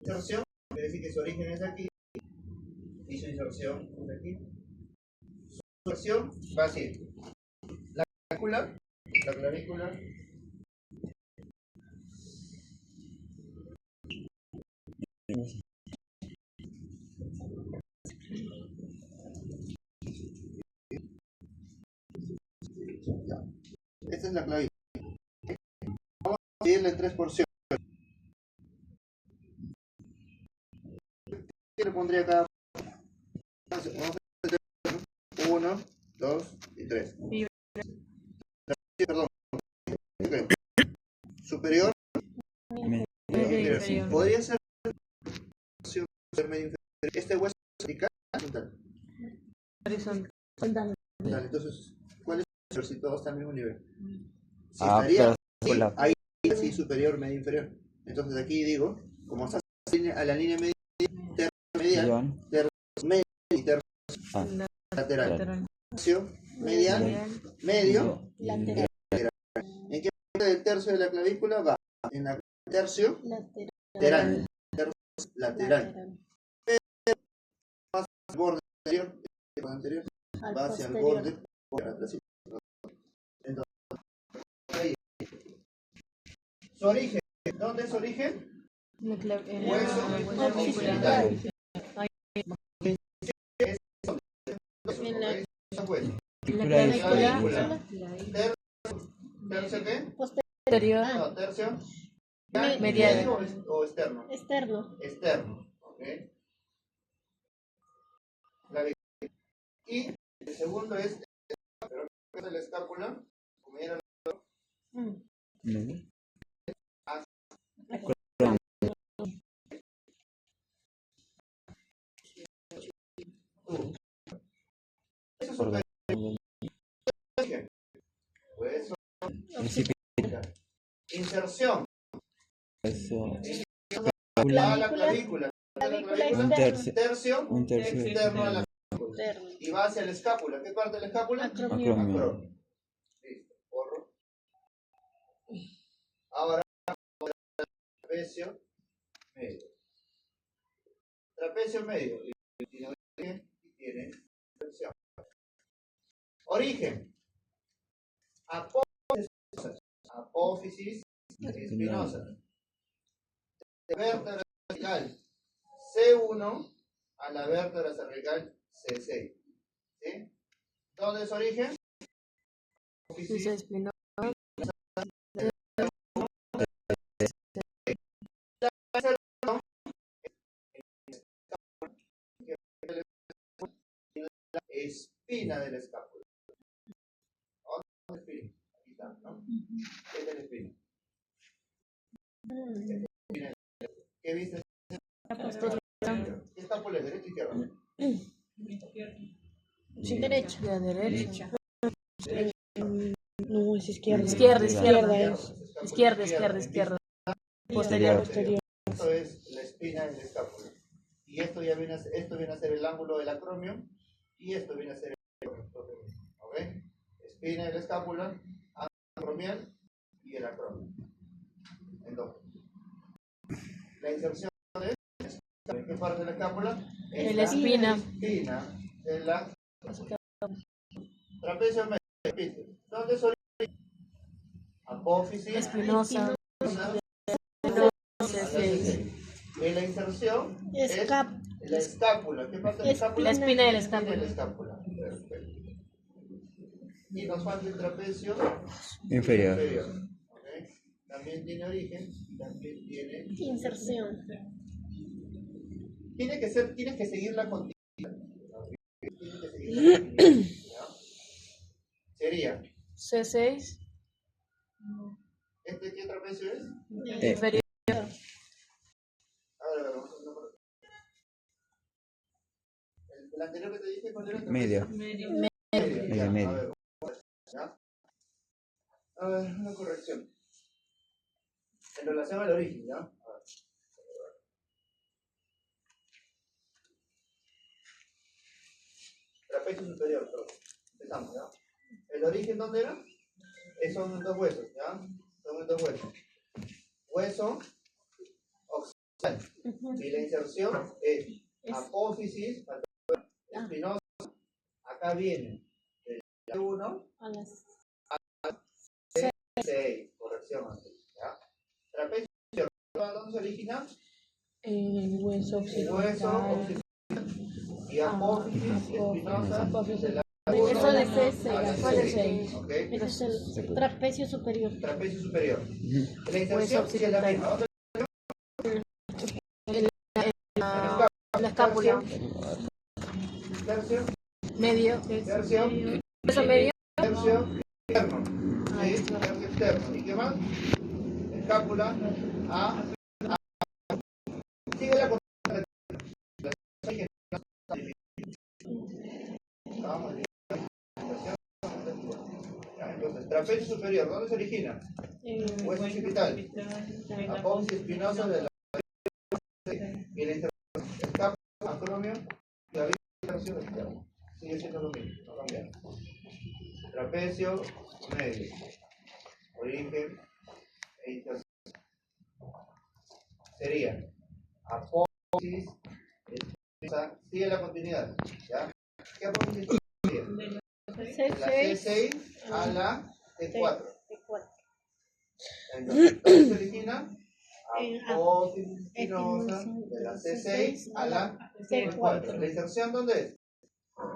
inserción, quiere decir que su origen es aquí, y su inserción es aquí. Su inserción va así. La clavícula, esta es la clavícula. Vamos a dividirla en tres porciones. ¿Qué le pondría a cada? Vamos a hacer 1, 2 y 3. Perdón. Okay. Superior. Medio inferior. Podría ser medio inferior. Este hueso es vertical o horizontal. Entonces, ¿cuál es el si todos están al mismo nivel? Si estaría ahí, así superior, medio inferior. Entonces aquí digo, como estás a la línea media, tercio medial, tercio medio y tercio lateral. Tercio medial, medio, lateral. ¿En qué parte del tercio de la clavícula va? En la tercio lateral. Tercio lateral. Va hacia el borde anterior, va hacia el borde atrás. Entonces, ahí. Su origen, ¿dónde es su origen? Hueso occipital. ¿Tercio qué? Posterior. No, tercio. ¿Medial o externo? Externo. Okay. Y el segundo es la escápula, como era eso es un hueso. Inserción. A la clavícula. Un tercio externo a la clavícula. Y va hacia la escápula. ¿Qué parte de la escápula? Acromio. Listo. Porro. Ahora trapecio medio. Trapecio medio. Tiene origen y tiene inserción. Origen. Apófisis espinosa. De vértebra cervical C1 a la vértebra cervical C6. ¿Sí? ¿Dónde es origen? Apófisis espinosa. Espina de la escápula. ¿Dónde es espina? Aquí está, ¿no? Esta es la espina. ¿Qué viste? ¿Qué escápula es? ¿Derecha o izquierda? Sí, derecha. La derecha. No, es izquierda. Izquierda. Posterior. Esto es la espina de la escápula. Y esto viene a ser el ángulo del acromio. Y esto viene a ser el acromio. ¿Ok? Espina de la escápula, ángulo acromial y el acromio. Entonces, la inserción de ¿qué parte de la escápula? En la espina. Espina de la trapecio medio. Repite. ¿Dónde es origen? Apófisis espinosa. En la inserción es la escápula. ¿Qué parte de la escápula? La espina de la escápula. Perfecto. Y nos falta el trapecio inferior. ¿Okay? También tiene origen y también tiene inserción. Tienes que seguir la continuidad. Sería C6. ¿Este qué trapecio es? Inferior. El anterior que te dije, ¿cuál era el Medio. Medio. ¿Ya? A ver, una corrección. En relación al origen, ¿ya? A ver. Trapecio superior, todo. Empezamos, ¿ya? ¿El origen dónde era? Son dos huesos, ¿ya? Son dos huesos. Hueso Y la inserción es apófisis, espinosa. Acá viene el 1 A las 6, corrección antes, ¿ya? Trapecio, ¿dónde se origina? el hueso El hueso occipital. y apófisis espinosa de la Eso de a la C6. ¿ok? Pero es el trapecio superior. Trapecio superior. La inserción Hueso sí es la occipital. misma. ¿Dónde? La escápula. Tercio, Medio. tercio, Hueso medio. tercio externo. ¿Sí? Tercio externo. ¿Y qué más? Escápula. Sigue la vamos, entonces, trapecio superior, ¿dónde se origina? Hueso occipital. Apófisis espinosa de la y la inserción escápula, acromio y la tercio externo. Sigue siendo lo mismo, no cambia. Trapecio medio. Origen e inserción. Sería apófisis espinosa. Sigue la continuidad. ¿Ya? ¿Qué apófisis sería? De la C6 a la T4. Entonces, ¿dónde se origina? Apófisis espinosa de la C6 a la T4. ¿La inserción dónde es?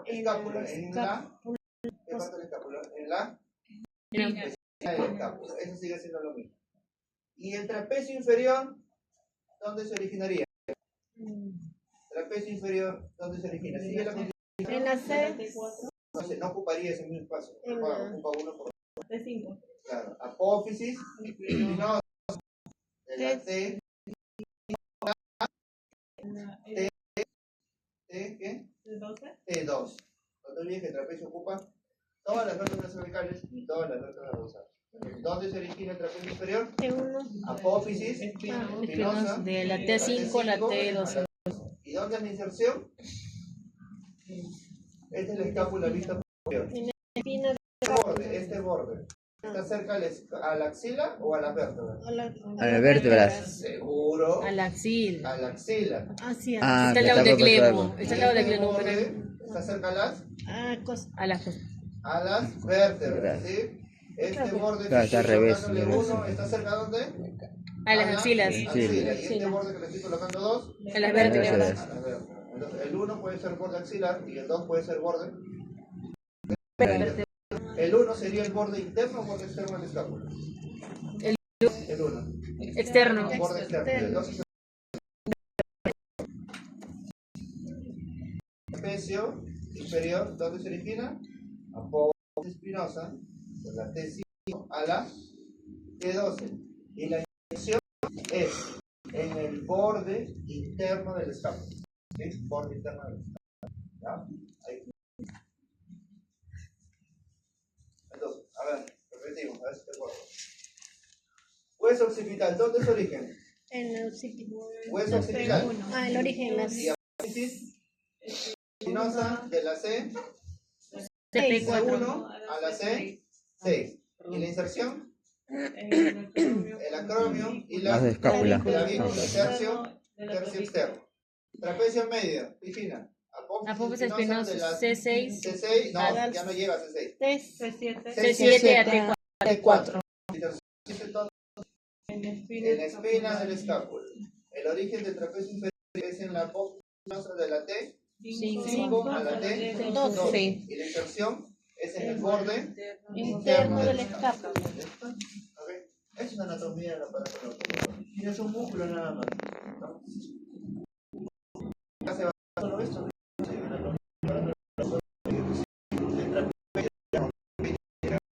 Escápula. En la. ¿Qué parte de la escápula? En la. De la escápula. Eso sigue siendo lo mismo. ¿Y el trapecio inferior? ¿Dónde se originaría? Trapecio inferior, ¿dónde se origina? ¿Sigue la continuidad? En la C. No ocuparía ese mismo espacio. Ocupa uno por T5. claro. Apófisis espinosa de la T. ¿Qué? T2. No te olvides que el trapecio ocupa todas las vértebras cervicales y todas las vértebras dorsales. ¿Dónde se origina el trapecio inferior? T1. Apófisis espinosa De la T5 a la T12. ¿Y dónde es la inserción? Esta es la escápula vista posterior. Espina Este borde. ¿Está cerca a la axila o a las vértebras? a la A las vértebras. Seguro. A la axila. A la axila. hacia Está al lado del clevo. Está al lado del clevo. ¿Está cerca a las? A las A las vértebras, ¿sí? Este borde Claro, está al revés. uno está cerca a dónde? a las axilas. Axila. Y este borde que le estoy colocando 2 A las vértebras. a las vértebras. Entonces, el 1 puede ser borde axilar y el 2 puede ser borde. El 1 sería el borde interno o borde externo de la escápula. El 1. Externo. Borde externo. El 2 es el trapecio inferior. ¿Dónde se origina? Apófisis espinosa de la T5 a la T12. Y la inserción es en el borde interno del escápula. ¿Sí? Borde interno del escápula. ¿Ya? Ahí. Entonces, a ver, repetimos, a ver si te acuerdo. Hueso occipital, ¿dónde es su origen? en el occipital. Hueso occipital. El origen las Y apófisis espinosa de la C, CP4. C1 a la C6. ¿Y la inserción? El acromio y la escápula. tercio externo. Trapecio medio, Cristina. Apófisis espinosa de la C6. C6, no, ya no llega a C6. C7 a T4. En la espina del escápula. El origen del trapecio inferior es en la apófisis espinosa de la T5 a la T12. Sí. Y la inserción es en el borde interno del escápula. ¿Okay? Es una anatomía del aparato locomotor. Tienes un músculo nada más, ¿no? Hace solo esto, ¿no?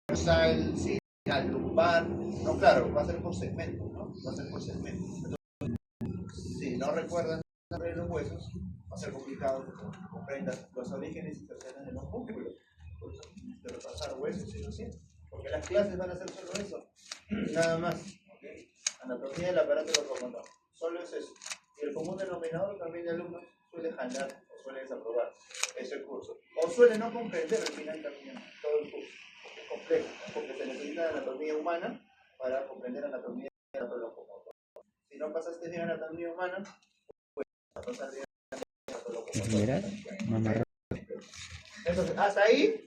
Está el sí, al lumbar, no, claro, va a ser por segmento, ¿no? Va a ser por segmento. Entonces, si no recuerdan de los huesos, va a ser complicado que comprendan los orígenes y inserciones de los músculos. Por eso tienes que repasar huesos, sí o sí. Porque las clases van a ser solo eso, nada más. ¿Okay? Anatomía del aparato locomotor, solo es eso. Y el común denominador también de alumnos suele jalar o suele desaprobar ese curso. O suele no comprender al final también todo el curso. Porque es complejo, ¿no? Porque se necesita anatomía humana para comprender anatomía del aparato locomotor. Si no pasa pasaste bien anatomía humana, pues a pasar bien ¿Miras? Mamá. Entonces, hasta ahí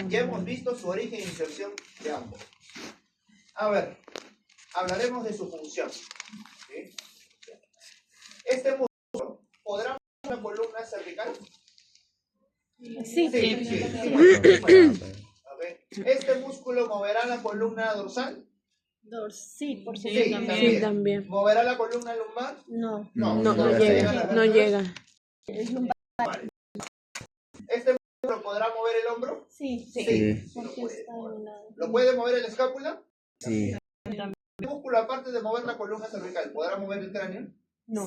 ya hemos visto su origen e inserción de ambos. A ver, hablaremos de su función. ¿Sí? Este músculo, ¿podrá mover la columna cervical? Sí. Okay. ¿Este músculo moverá la columna dorsal? Sí, por Sí, supuesto. también. Sí, también. ¿Moverá la columna lumbar? No. No se llega, llegan las no vértebras. llega. Es lumbar. ¿Este músculo podrá mover el hombro? Sí. Sí, Sí. lo Porque puede. está en un lado. ¿Lo puede mover el escápula? Sí. ¿El músculo, aparte de mover la columna cervical, podrá mover el cráneo?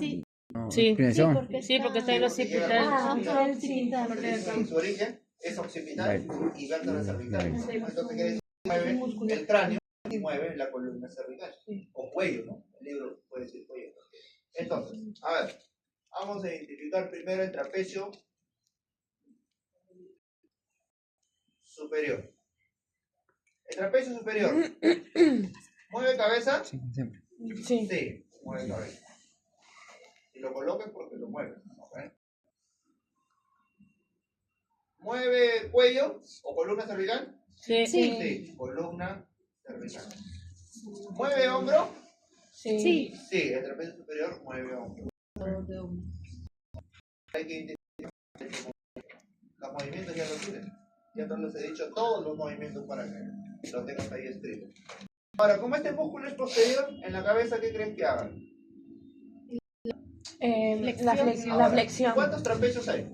Sí. No, Sí. inclinación. porque Sí, porque está en los Porque llega occipital. Ah, el occipital. Su origen es occipital y vértebra cervical. Entonces, ¿qué quiere decir? Mueve el cráneo y mueve la columna cervical. O cuello, ¿no? El libro puede decir cuello. Entonces, a ver, vamos a identificar primero el trapecio superior. El trapecio superior, ¿mueve cabeza? Sí, siempre. Sí. Sí, mueve cabeza. Y lo coloques porque lo mueve. ¿Ok? ¿Mueve cuello o columna cervical? Sí. Sí, columna cervical. ¿Mueve hombro? Sí. Sí. Sí, el trapecio superior mueve hombro. Hay que identificar los movimientos, ya los tienen. Ya no les he dicho todos los movimientos para que los tengas ahí escritos. Ahora, como este músculo es posterior, en la cabeza, ¿qué creen que haga? La flexión. ¿Cuántos trapecios hay?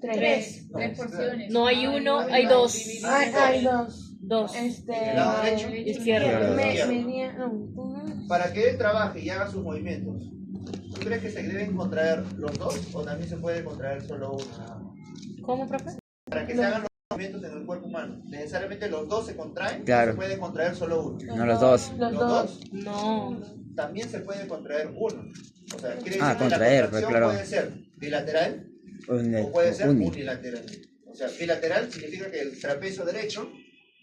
Tres. No hay uno, hay dos. Hay dos. Dos. ¿El lado derecho? Izquierdo. Izquierdo. Para que él trabaje y haga sus movimientos, ¿tú crees que se deben contraer los dos o también se puede contraer solo uno nada más? ¿Cómo, profe? Para que se hagan los movimientos en el cuerpo humano, ¿necesariamente los dos se contraen? Claro. ¿O se puede contraer solo uno? No, los dos. Los dos. No. También se puede contraer uno. O sea, quiere decir Ah, que contraer, la pues, contracción claro. puede ser bilateral o puede ser unilateral. O sea, bilateral significa que el trapecio derecho,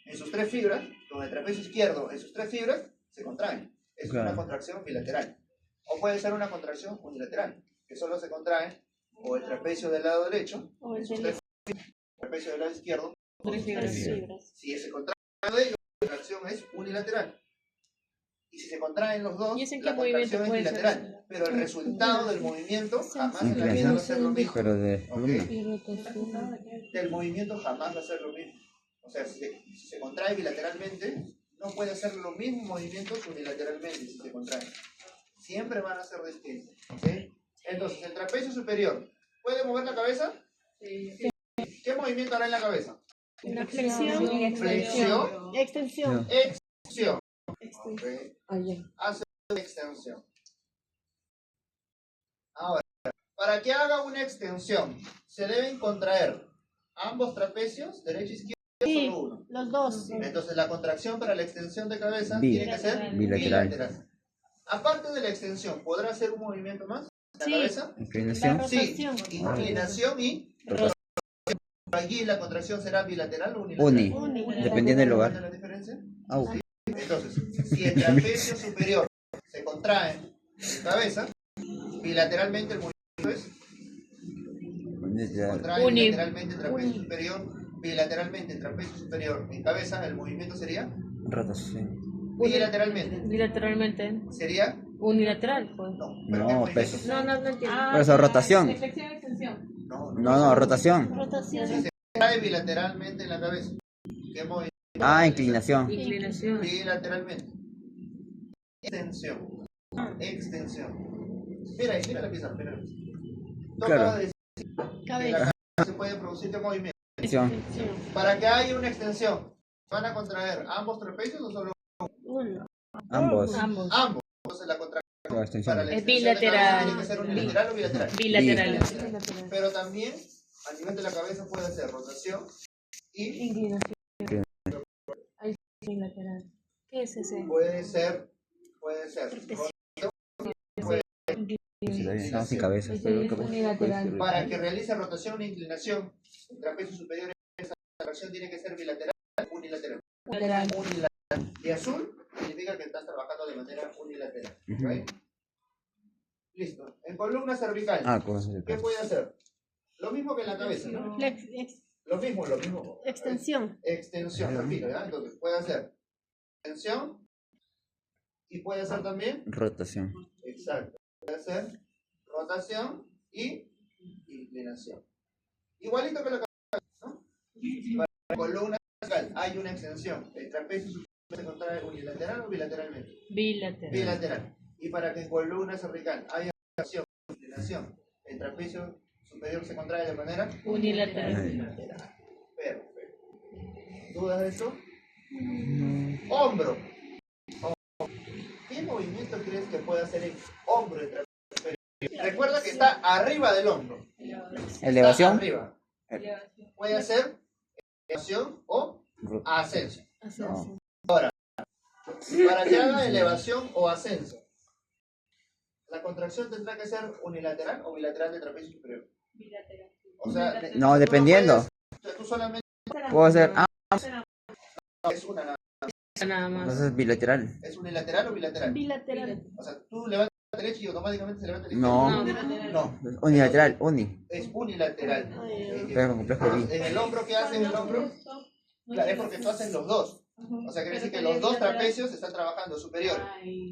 en sus tres fibras, con el trapecio izquierdo, en sus tres fibras, se contraen. Es Claro. una contracción bilateral. O puede ser una contracción unilateral, que solo se contrae o el trapecio del lado derecho, O el en sus del tres fibras, el trapecio del lado izquierdo, con sus Tres tres fibras. fibras. Si se contrae uno de ellos, la contracción es unilateral. Y si se contraen los dos, ¿Y ese en qué la movimiento contracción es puede ser? bilateral. Pero el resultado del movimiento jamás en la vida va a ser lo mismo. Pero de columna. ¿Ok? El movimiento jamás va a ser lo mismo. O sea, si se contrae bilateralmente, no puede hacer los mismos movimientos unilateralmente si se contrae. Siempre van a ser distintos. ¿Ok? Entonces, el trapecio superior, ¿puede mover la cabeza? Sí. ¿Qué movimiento hará en la cabeza? La flexión. Flexión, Extensión. extensión. Extensión. ¿Ok? Allá. Hace una extensión. Ahora, para que haga una extensión, se deben contraer ambos trapecios, derecho e izquierdo, Sí, solo uno. los dos. Entonces, la contracción para la extensión de cabeza Bi- tiene que ser bilateral. bilateral. Aparte de la extensión, ¿podrá hacer un movimiento más en la Sí. cabeza? La Inclinación. Sí, rotación. inclinación y Rotación. allí la contracción será bilateral o unilateral. Uni. Uni. Dependiendo del ¿Entienden lugar. la diferencia? Au. Entonces, si el trapecio superior se contrae en cabeza, bilateralmente el movimiento es contrae Uni. bilateralmente el trapecio superior, bilateralmente el trapecio superior en cabeza, el movimiento sería Rotación. bilateralmente. Bilateralmente. Sería Unilateral, pues. no, No, pero ¿qué movimiento pues. sería? No entiendo. Por eso, rotación. No, rotación. Rotación. Si se contrae bilateralmente en la cabeza, ¿qué movimiento? Ah, inclinación. Inclinación. Bilateralmente. Extensión. Extensión. Mira ahí, mira la pizarra, mira la pizarra. Tú Claro. acabas de decir que en la Cabeza. cabeza se puede producir este movimiento. Extensión. Para que haya una extensión, ¿van a contraer ambos trapecios o solo Uno. Ambos. Ambos. ambos? Entonces la contracción La extensión. para la Es extensión de cabeza bilateral. tiene que ser unilateral o bilateral. Bilateral. Pero también a nivel de la cabeza puede ser rotación y Inclinación. Ahí sí, lateral. ¿Qué es ese? puede ser rotación, puede Estamos sin cabeza. Ese es unilateral. para que realice rotación e inclinación, el trapecio superior, esa contracción tiene que ser bilateral o unilateral. Lateral. Unilateral. Y azul significa que estás trabajando de manera unilateral. Ujú. ¿Right? Listo. En columna cervical, con eso. ¿qué puede hacer? Lo mismo que en la cabeza, ¿no? Lo mismo. Extensión. Extensión, repito, ¿ya? Entonces, puede hacer extensión y puede hacer también, Rotación. exacto, puede hacer rotación y inclinación. Igualito que la cabeza, ¿no? Para la columna cervical hay una extensión. El trapecio superior se contrae unilateral o bilateralmente. Bilateral. Bilateral. Y para que en columna cervical haya rotación o inclinación, el trapecio superior se contrae de manera Unilateral. unilateral. Perfecto. ¿Dudas de eso? Hombro. ¿Qué movimiento crees que puede hacer el hombro del trapecio superior? Recuerda que está arriba del hombro. Elevación. Está arriba. Puede hacer elevación o ascenso. No. Ahora, para que haga elevación o ascenso, la contracción tendrá que ser unilateral o bilateral del trapecio superior. Bilateral. O sea, No, tú dependiendo. puedes- o sea, tú solamente Puedo hacer. es una nada. Nada más. Entonces bilateral. ¿Es unilateral o bilateral? Bilateral. O sea, tú levantas la derecha y automáticamente se levanta la No. izquierda. No, Unilateral. Uni. es unilateral. Pero complejo de En el hombro, ¿qué haces en el hombro? Claro, es porque tú haces los dos. O sea, quiere decir que los dos trapecios están trabajando superior.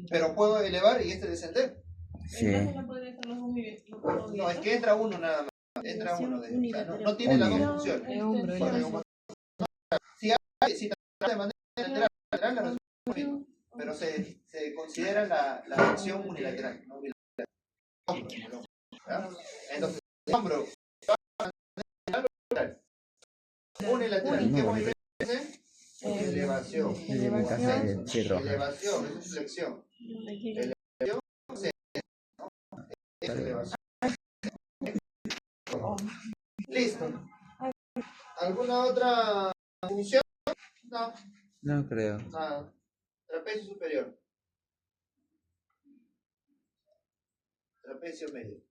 Pero puedo elevar y este descender. Sí. No, es que entra uno nada más. Entra uno de ellos. O sea, no tiene las dos funciones. El hombro. Porque como si trabaja de manera bilateral, la resolución es lo mismo. Pero se considera la acción unilateral, no bilateral. Hombro, el hombro, ¿ya? Entonces, el hombro unilateral. ¿Qué movimiento es? Elevación. Elevación. Sí, roja. Elevación, eso es flexión. Elevación, ¿no? Es elevación. Listo. ¿Alguna otra función? No, No creo. nada. Trapecio superior. Trapecio medio.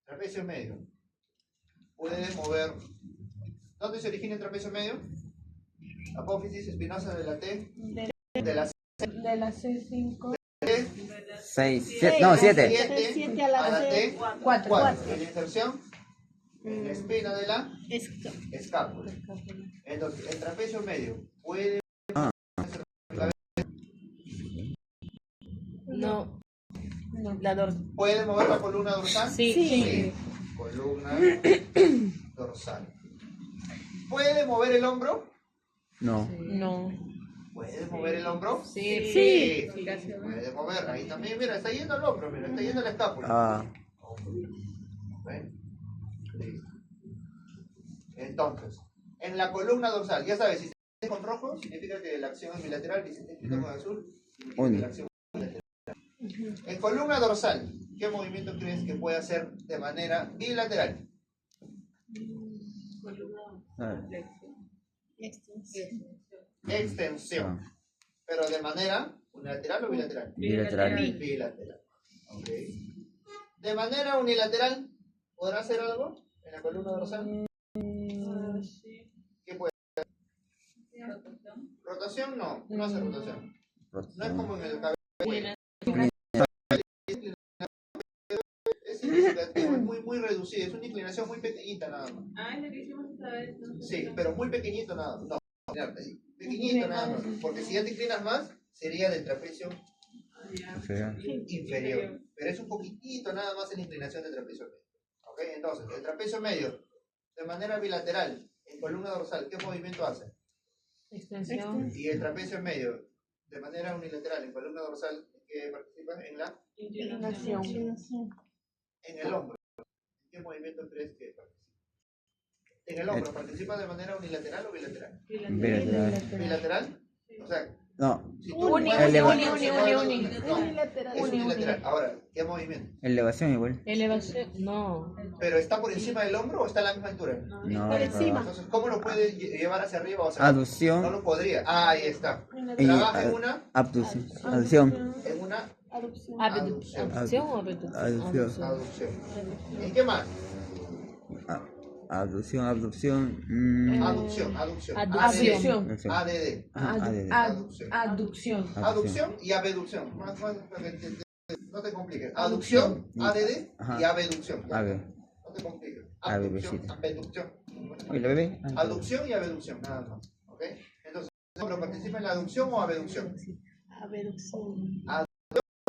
Trapecio medio. Puede mover. ¿Dónde se origina el trapecio medio? Apófisis espinosa de la T. De la De la C5. T. 6, 7, no, 7. 7 a la T. 4. 4. Y la inserción en la espina de la Esto. escápula. Entonces, el trapecio medio puede No. La ¿Puede mover la columna dorsal? Sí. Columna dorsal. ¿Puede mover el hombro? No. No. ¿Puede mover el hombro? Sí. Sí. Puede mover. Ahí también, mira, está yendo al hombro, mira, está yendo a la escápula. Ah. ¿Ven? Listo. Entonces, en la columna dorsal, ya sabes, si se escribe con rojo, significa que la acción es bilateral, y si se escribe con azul, significa que la acción es bilateral. En columna dorsal, ¿qué movimiento crees que puede hacer de manera bilateral? Extensión. Pero de manera unilateral o bilateral? Bilateral. Bilateral. Ok. De manera unilateral, ¿podrá hacer algo en la columna dorsal? ¿Qué puede hacer? Rotación no, no hace rotación. No es como en el cabello. Es significativo, es muy reducido, es una inclinación muy pequeñita nada más. Ah, es lo que hicimos esta vez. Sí, pero muy pequeñito nada más. No, mirarte ahí. Pequeñito nada más. Porque si ya te inclinas más, sería del trapecio inferior. Pero es un poquitito nada más en la inclinación del trapecio medio. ¿Ok? Entonces, el trapecio medio, de manera bilateral, en columna dorsal, ¿qué movimiento hace? Extensión. Y el trapecio medio, de manera unilateral, en columna dorsal, ¿qué participa? En la en el hombro. ¿En qué movimiento crees que participa? En el hombro, ¿participa de manera unilateral o bilateral? Bilateral. ¿Bilateral? O sea, No. si tú Uni, mueves uni, el uni, hombro, uni, se uni, mueve uni. No, es unilateral. Ahora, ¿qué movimiento? Elevación igual. Elevación. No. ¿Pero está por encima del hombro o está a la misma altura? No. Por encima. Entonces, ¿cómo lo puede llevar hacia arriba o hacia abajo? No Aducción lo podría. Ah, ahí está. y Trabaja en una abducción. Aducción. en una Adopción. Aducción. Abducción o abducción. Aducción. aducción. ¿Y qué más? Abducción, abducción. Aducción, aducción. Aducción. ADD. Ajá, ADD. Aducción. Aducción. Aducción y abducción. Más para que no te compliques. Aducción, ADD Ajá. y abducción. AB. No te compliques. Abducción. Abducción, abducción. Oye, la bebé. Aducción y abducción, nada más. ¿Ok? Entonces, ¿pero participa en la aducción o abducción? Abducción.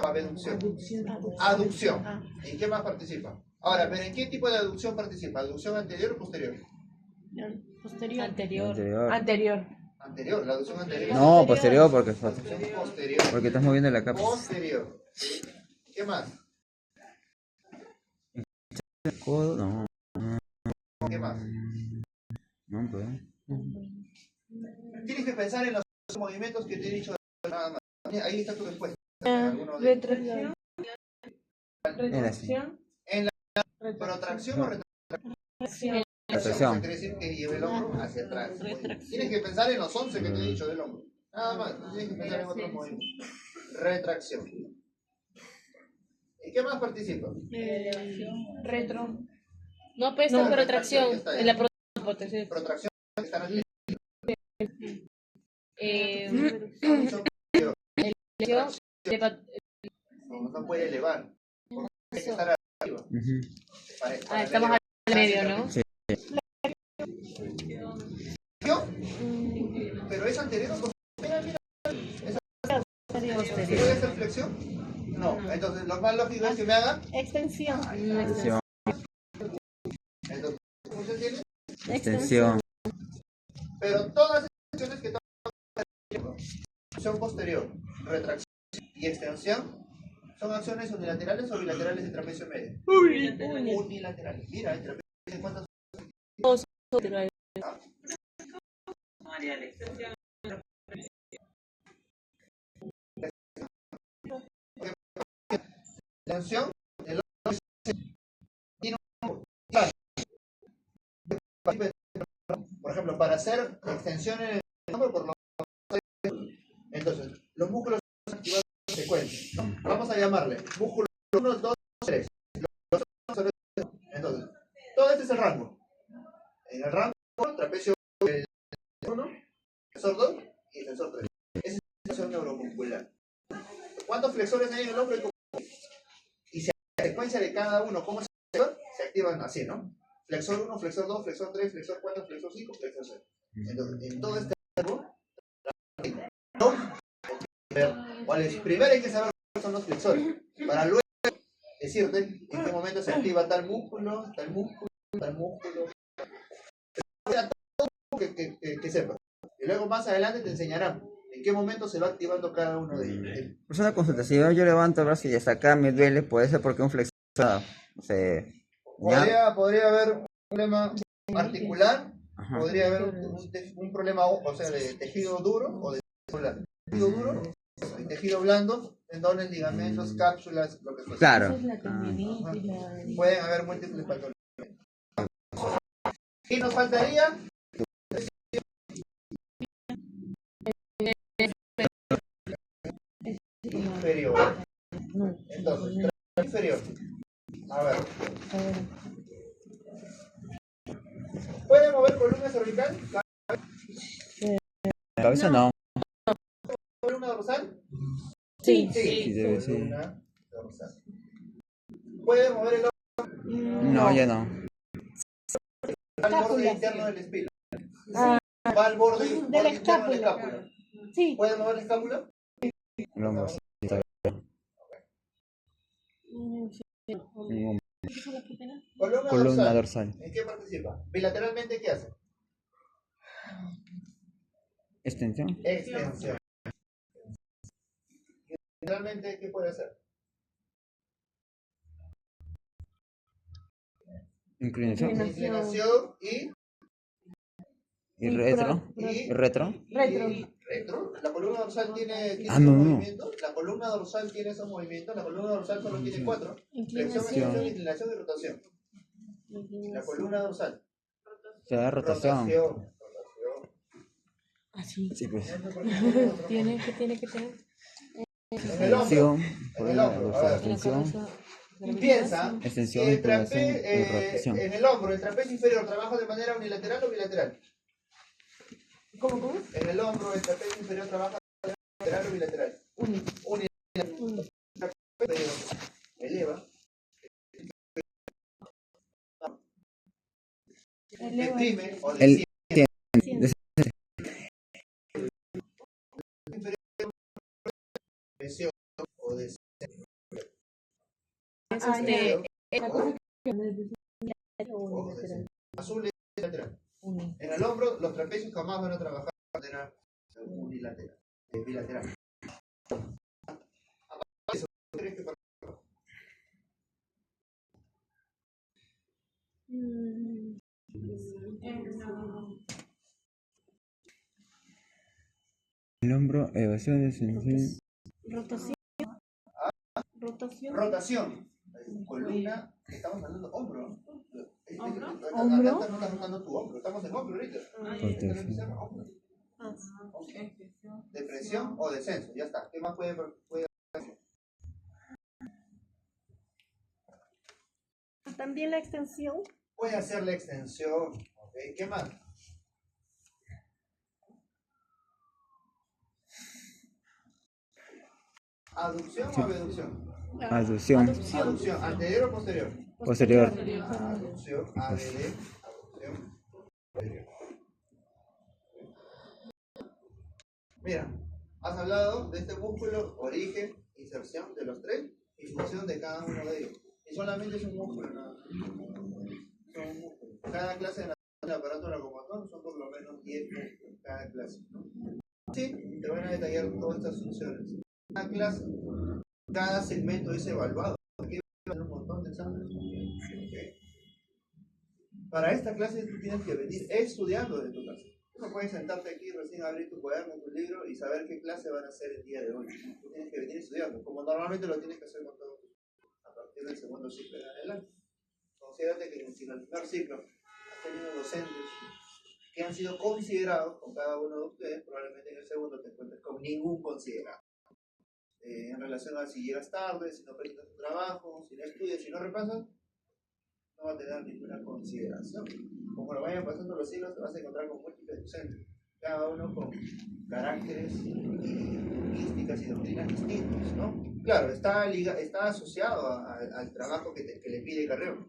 O abducción. Aducción. ¿En qué más participa? Ahora, ¿pero en qué tipo de aducción participa? ¿Aducción anterior o posterior? Posterior. Anterior. Anterior. Anterior, la aducción anterior. No, posterior, porque Aducción posterior. porque estás moviendo la capa. Posterior. ¿Qué más? Codo, no. ¿Qué más? No, pues. Tienes que pensar en los movimientos que te he dicho nada más. Ahí está tu respuesta. Alguno de- Retracción. Retracción. En la protracción o retracción. Retracción. Quiere decir que lleve el hombro hacia atrás. Tienes que pensar en los 11 que te he dicho del hombro. Nada más, no tienes que pensar en otros movimientos. Retracción. ¿Y qué más participa? Retro. No, pues No, no, protracción. está ahí. En la protracción. Protracción están aquí. Elección de No puede elevar. Hay que estar arriba. Para estamos elevar. al medio, ¿no? Sí. Pero es anterior o posterior. Mira. Posterior. ¿Debe ser flexión? No. Entonces, lo más lógico es que me haga. Extensión. Extensión. Entonces, ¿qué función tiene? Extensión. Pero todas las extensiones que son posterior, retracción y extensión son acciones unilaterales o bilaterales de trapecio medio. Unilaterales. Mira, el trapecio, ¿cuántas? La extensión del hombro tiene un por ejemplo, para hacer extensión en el hombro, por lo entonces, los músculos son activados en secuencia, ¿no? Vamos a llamarle músculo 1, 2, 3. Entonces, todo este es el rango. En el rango, trapecio 1, flexor 2 y extensor 3. Esa es la acción neuromuscular. ¿Cuántos flexores hay en el hombro? Y si la secuencia de cada uno, ¿cómo se activan así, no? Flexor 1, flexor 2, flexor 3, flexor 4, flexor 5, flexor 6. Entonces, en todo este rango, primero hay que saber cuáles son los flexores, para luego decirte en qué momento se activa tal músculo, tal músculo, tal músculo. Que sepas. Y luego más adelante te enseñarán en qué momento se va activando cada uno de ellos. Es una consulta. Si yo levanto el brazo y hasta acá me duele, puede ser porque un flexor. O sea, Podría haber un problema articular, ajá. podría haber un problema, o sea, de tejido duro o de tejido duro, de tejido blando, tendones, ligamentos, cápsulas, lo que sea. Claro. Pueden haber múltiples factores. Y nos faltaría inferior. Entonces, inferior. A ver. ¿Puede mover columna cervical? Cabeza no. ¿Columna dorsal? Sí. Sí, debe ser. Columna dorsal. ¿Puede mover el hombro? No, ya no. Al borde interno del espino. Va al borde de la interno de la escápula. escápula. Sí. ¿Puede mover la escápula? El hombro, sí, está bien. Columna dorsal. ¿En qué participa? Bilateralmente, ¿qué hace? Extensión. Extensión. Bilateralmente, ¿qué puede hacer? Inclinación. Inclinación Y retro. y Retro. retro. La columna dorsal tiene Ah, esos no. movimientos. La columna dorsal tiene esos movimientos. La columna dorsal solo tiene 4. Flexión, extensión, inclinación y rotación. La columna dorsal. Se da rotación. Rotación. Así. Sí, pues. Tiene que tener. En el hombro. Extensión. En el hombro. A ver. Extensión. Piensa Extensión, que inclinación y rotación. en el hombro, el trapecio inferior, ¿trabaja de manera unilateral o bilateral? ¿Cómo? En el hombro, el trapecio inferior trabaja de manera unilateral o bilateral. Unilateral. suprime o El- desciende. Presión o descenso. O descenso. Azul es lateral. En el hombro, los trapecios jamás van a trabajar de manera unilateral, bilateral. Eso, ¿crees que El hombro, elevación, descensión. Rotación. Rotación. rotación? Columna, estamos hablando de hombro, ¿no? ¿Hombro? Acá no estás rotando tu hombro, estamos en hombro ahorita. Rotación. Hombro. Depresión o descenso, ya está. ¿Qué más puede También la extensión. puede hacer la extensión? ¿Okay? ¿Qué más? ¿Aducción o abducción? Aducción. Aducción, ¿anterior o posterior? Posterior. Aducción, ABD, aducción, posterior. Mira, has hablado de este músculo, origen, inserción de los tres y función de cada uno de ellos. Y solamente es un músculo, ¿no? Son músculos. Cada clase de aparato locomotor son por lo menos 10 músculos, cada clase, ¿no? Sí, te van a detallar todas estas funciones. Cada clase, cada segmento es evaluado. Aquí va a haber un montón de exámenes. ¿Okay? Para esta clase tú tienes que venir estudiando de tu casa. Tú no puedes sentarte aquí recién abrir tu cuaderno, tu libro y saber qué clase van a hacer el día de hoy. Tú tienes que venir estudiando, como normalmente lo tienes que hacer con todos a partir del segundo ciclo en adelante. Considérate que si en el primer ciclo has tenido docentes que han sido considerados con cada uno de ustedes, probablemente en el segundo te encuentres con ningún considerado. En relación a si llegas tarde, si no presentas tu trabajo, si no estudias, si no repasas, no va a tener ninguna consideración. Como lo vayan pasando los siglos, te vas a encontrar con múltiples docentes, cada uno con caracteres, místicas y doctrinas distintos, ¿no? Claro, está asociado al trabajo que le pide Carreo,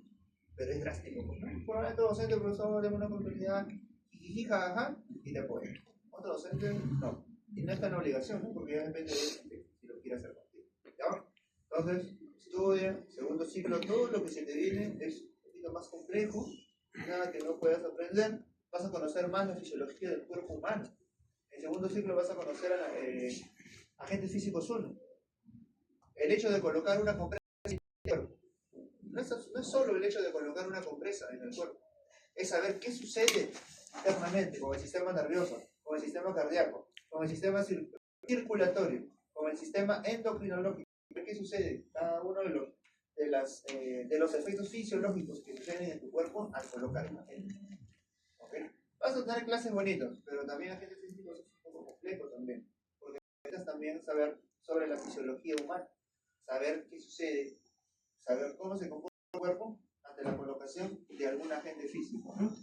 pero es drástico, ¿no? Probablemente docente, profesor, deme una oportunidad, jajaja, y te apoya. Otro docente, no. Y no está en obligación, ¿no? Porque ya depende de él si lo quiere hacer contigo. ¿Ya? Entonces, estudia, segundo ciclo, todo lo que se te viene es un poquito más complejo, nada que no puedas aprender, vas a conocer más la fisiología del cuerpo humano. En segundo ciclo vas a conocer a agentes físicos 1. El hecho de colocar una compresa en el cuerpo. No es solo el hecho de colocar una compresa en el cuerpo, es saber qué sucede internamente con el sistema nervioso, con el sistema cardíaco, con el sistema circulatorio, con el sistema endocrinológico. ¿Qué sucede? Cada uno de los efectos fisiológicos que suceden en tu cuerpo al colocar una agente. ¿Okay? Vas a tener clases bonitas, pero también agentes físicos es un poco complejo también, porque necesitas también saber sobre la fisiología humana, saber qué sucede, saber cómo se comporta el cuerpo ante la colocación de algún agente físico, ¿no?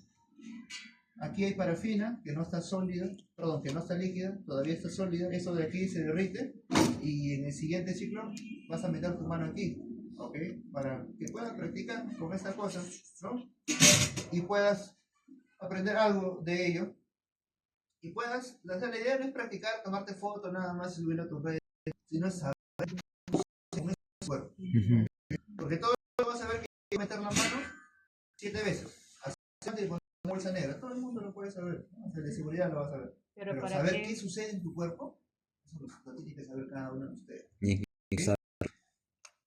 Aquí hay parafina que no está sólida, perdón, que no está líquida, todavía está sólida, eso de aquí se derrite y en el siguiente ciclo vas a meter tu mano aquí, ¿ok? Para que puedas practicar con esta cosa, ¿no? Y puedas aprender algo de ello y puedas, la idea no es practicar, tomarte fotos nada más y subirlo a tus redes, sino saber cómo es tu cuerpo. Porque todo vas a ver que hay que meter las manos 7 veces, así con una bolsa negra, todo el mundo lo puede saber, ¿no? O sea, de seguridad lo vas a ver. Pero para saber qué sucede en tu cuerpo, eso lo tiene que saber cada uno de ustedes.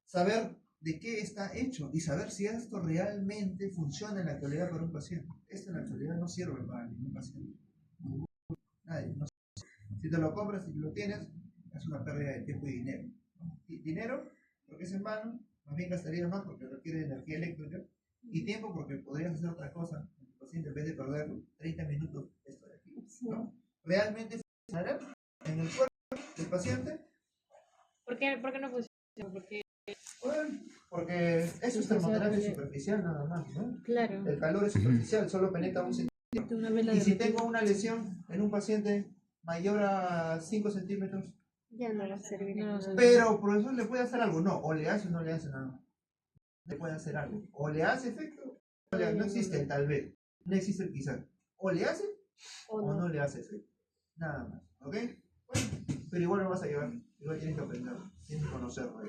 Saber de qué está hecho y saber si esto realmente funciona en la actualidad para un paciente. Esto en la actualidad no sirve para ningún paciente. Nadie. No. Si te lo compras y lo tienes, es una pérdida de tiempo y dinero. Dinero, porque es en vano, más bien gastarías más porque requiere energía eléctrica, y tiempo porque podrías hacer otra cosa con el paciente en vez de perder 30 minutos esto de aquí, ¿no? ¿Realmente funcionará en el cuerpo del paciente? ¿Por qué no funciona? Bueno, porque eso es termoterapia superficial nada más, ¿no? Claro. El calor es superficial, solo penetra 1 centímetro. Y si tengo una lesión en un paciente mayor a 5 centímetros, Ya no va a servir. No, pero profesor, ¿le puede hacer algo? No, o le hace o no le hace nada. Le puede hacer algo. O le hace efecto, o no existe el tal vez. No existe el quizás. O le hace O o no. no le hace efecto. Nada más. ¿Ok? Bueno, pero igual lo vas a llevar. Igual tienes que aprender. Tienes que conocerlo.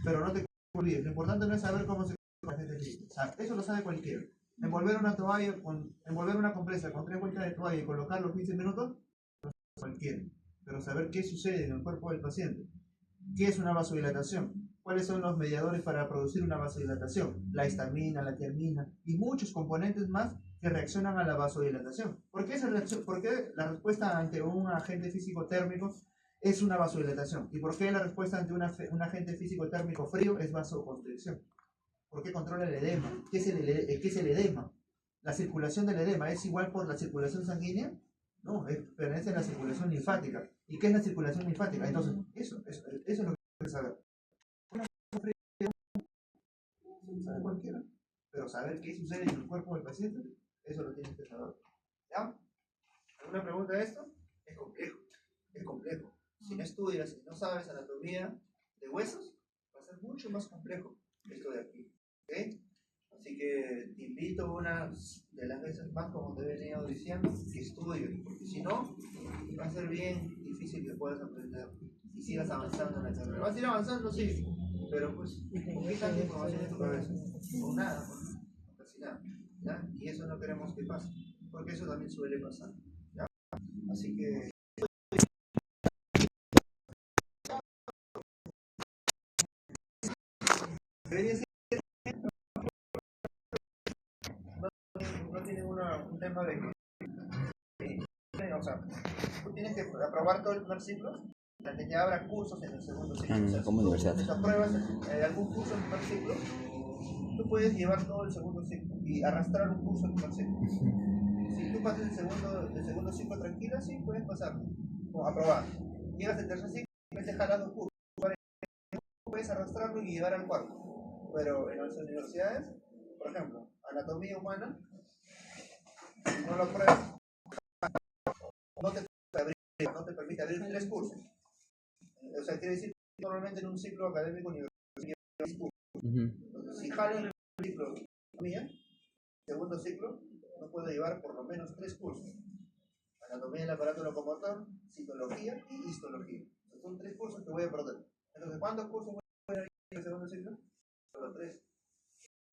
Pero no te olvides. Lo importante no es saber cómo se la gente limpia. O sea, eso lo sabe cualquiera. Envolver una toalla, envolver una compresa con 3 vueltas de toalla y colocarlo 15 minutos, cualquiera. Pero saber qué sucede en el cuerpo del paciente. ¿Qué es una vasodilatación? ¿Cuáles son los mediadores para producir una vasodilatación? La histamina, la tiamina y muchos componentes más que reaccionan a la vasodilatación. ¿Por qué la respuesta ante un agente físico térmico es una vasodilatación? ¿Y por qué la respuesta ante un agente físico térmico frío es vasoconstricción? ¿Por qué controla el edema? ¿Qué es el edema? ¿La circulación del edema es igual por la circulación sanguínea? No, pertenece a la circulación linfática. ¿Y qué es la circulación linfática? Entonces, eso es lo que hay que saber. Sabe cualquiera. Pero saber qué sucede en el cuerpo del paciente, eso lo tienes que saber. ¿Ya? ¿Alguna pregunta de esto? Es complejo. Es complejo. Si no estudias, si no sabes anatomía de huesos, va a ser mucho más complejo esto de aquí. ¿Ok? Así que te invito una de las veces más, como te he venido diciendo, que estudies, porque si no, va a ser bien difícil que puedas aprender y sigas avanzando en la carrera. Vas a ir avanzando, sí, pero pues, ¿con qué tanta información en tu cabeza? Con nada, con casi nada. ¿Ya? Y eso no queremos que pase, porque eso también suele pasar. ¿Ya? Así que debería ser, no tiene un tema de que, o sea, tú tienes que aprobar todo el primer ciclo para que ya habrá cursos en el segundo ciclo. O sea, como si universidad. tú apruebas algún curso en el primer ciclo, tú puedes llevar todo el segundo ciclo y arrastrar un curso en el primer ciclo. Si tú pasas el segundo ciclo tranquila, sí, puedes pasar, o aprobar. Llegas al tercer ciclo y te jalas dos cursos. Puedes arrastrarlo y llegar al cuarto. Pero en las universidades, por ejemplo, anatomía humana, si no lo apruebas, no te permite abrir 3 cursos. O sea, quiere decir que normalmente en un ciclo académico universitario hay 6 cursos. Entonces, si jalas el ciclo de anatomía, segundo ciclo, no puede llevar por lo menos 3 cursos. Anatomía del aparato locomotor, citología y histología. Entonces, son 3 cursos que voy a perder. Entonces, ¿cuántos cursos voy a ir en el segundo ciclo? Solo 3.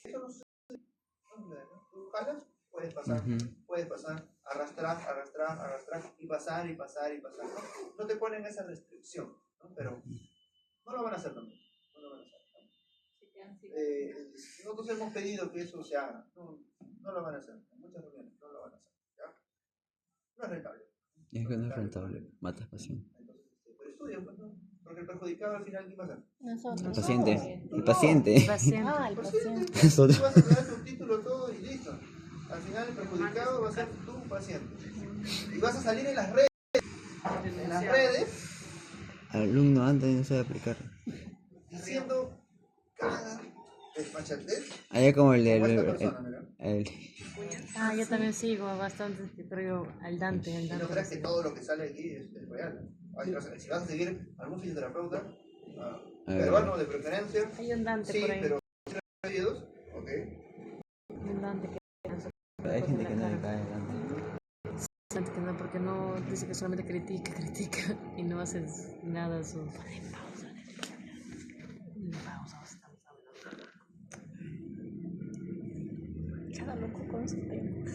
Eso no sucede. Tú jalas, puedes pasar, arrastrar y pasar. No te ponen esa restricción, ¿no? Pero no lo van a hacer tampoco. No lo van a hacer. Nosotros hemos pedido que eso se haga. No lo van a hacer. En muchas reuniones no lo van a hacer. ¿Ya? No es rentable. Es que no es rentable, matas paciente. Entonces, pero estudian, pues, ¿no? Porque el perjudicado al final, ¿qué pasa? Nosotros. El paciente. No, El paciente. Paciente. Ah, el paciente. Tú vas a tener tu título todo y listo. Al final el perjudicado va a ser tu paciente. Y vas a salir en las redes. En las redes Alumno antes no sabe aplicar. diciendo cada despachatez Allá como el como esta del. persona, mira. Ah, yo también sigo bastante, pero al Dante, Y no creas que todo lo que sale aquí es real. Ay, o sea, si vas a seguir algún fisioterapeuta, peruano de preferencia, hay un Dante sí, por ahí. pero seguidos, ok. Un Dante que Hay gente que no le cae. Dante que no, porque no dice que solamente critica y no hace nada a su. Cada loco con sus temas.